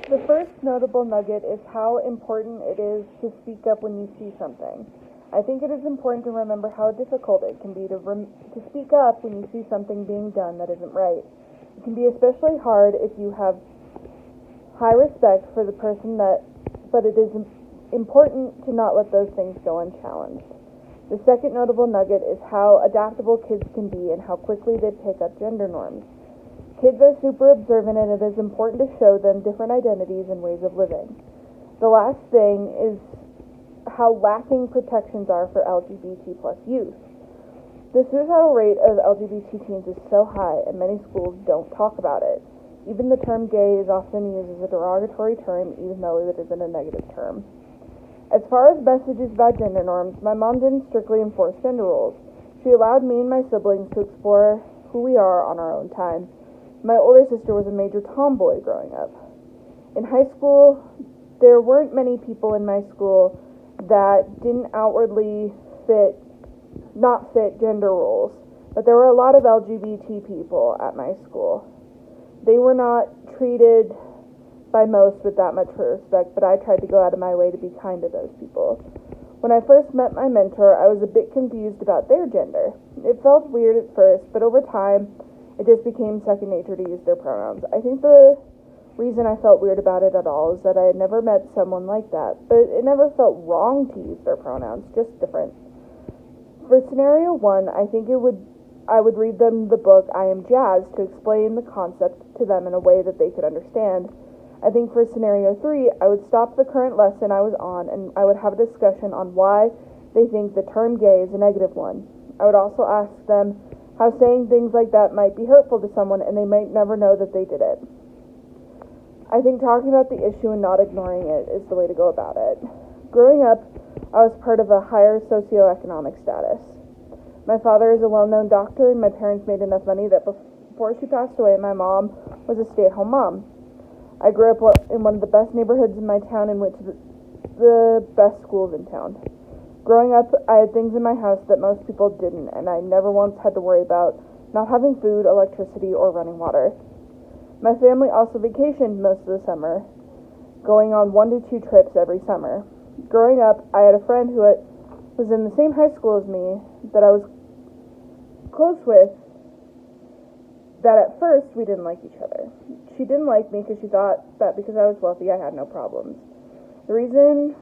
The first notable nugget is how important it is to speak up when you see something. I think it is important to remember how difficult it can be to speak up when you see something being done that isn't right. It can be especially hard if you have high respect for the person but it is important to not let those things go unchallenged. The second notable nugget is how adaptable kids can be and how quickly they pick up gender norms. Kids are super observant, and it is important to show them different identities and ways of living. The last thing is how lacking protections are for LGBT plus youth. The suicidal rate of LGBT teens is so high, and many schools don't talk about it. Even the term gay is often used as a derogatory term, even though it isn't a negative term. As far as messages about gender norms, my mom didn't strictly enforce gender roles. She allowed me and my siblings to explore who we are on our own time. My older sister was a major tomboy growing up. In high school, there weren't many people in my school that didn't outwardly not fit gender roles, but there were a lot of LGBT people at my school. They were not treated by most with that much respect, but I tried to go out of my way to be kind to those people. When I first met my mentor, I was a bit confused about their gender. It felt weird at first, but over time, it just became second nature to use their pronouns. I think the reason I felt weird about it at all is that I had never met someone like that, but it never felt wrong to use their pronouns, just different. For scenario 1, I would read them the book I Am Jazz to explain the concept to them in a way that they could understand. I think for scenario 3, I would stop the current lesson I was on and I would have a discussion on why they think the term gay is a negative one. I would also ask them how saying things like that might be hurtful to someone and they might never know that they did it. I think talking about the issue and not ignoring it is the way to go about it. Growing up, I was part of a higher socioeconomic status. My father is a well-known doctor and my parents made enough money that before she passed away, my mom was a stay-at-home mom. I grew up in one of the best neighborhoods in my town and went to the best schools in town. Growing up, I had things in my house that most people didn't, and I never once had to worry about not having food, electricity, or running water. My family also vacationed most of the summer, going on 1 to 2 trips every summer. Growing up, I had a friend who was in the same high school as me that I was close with, that at first we didn't like each other. She didn't like me because she thought that because I was wealthy I had no problems. The reason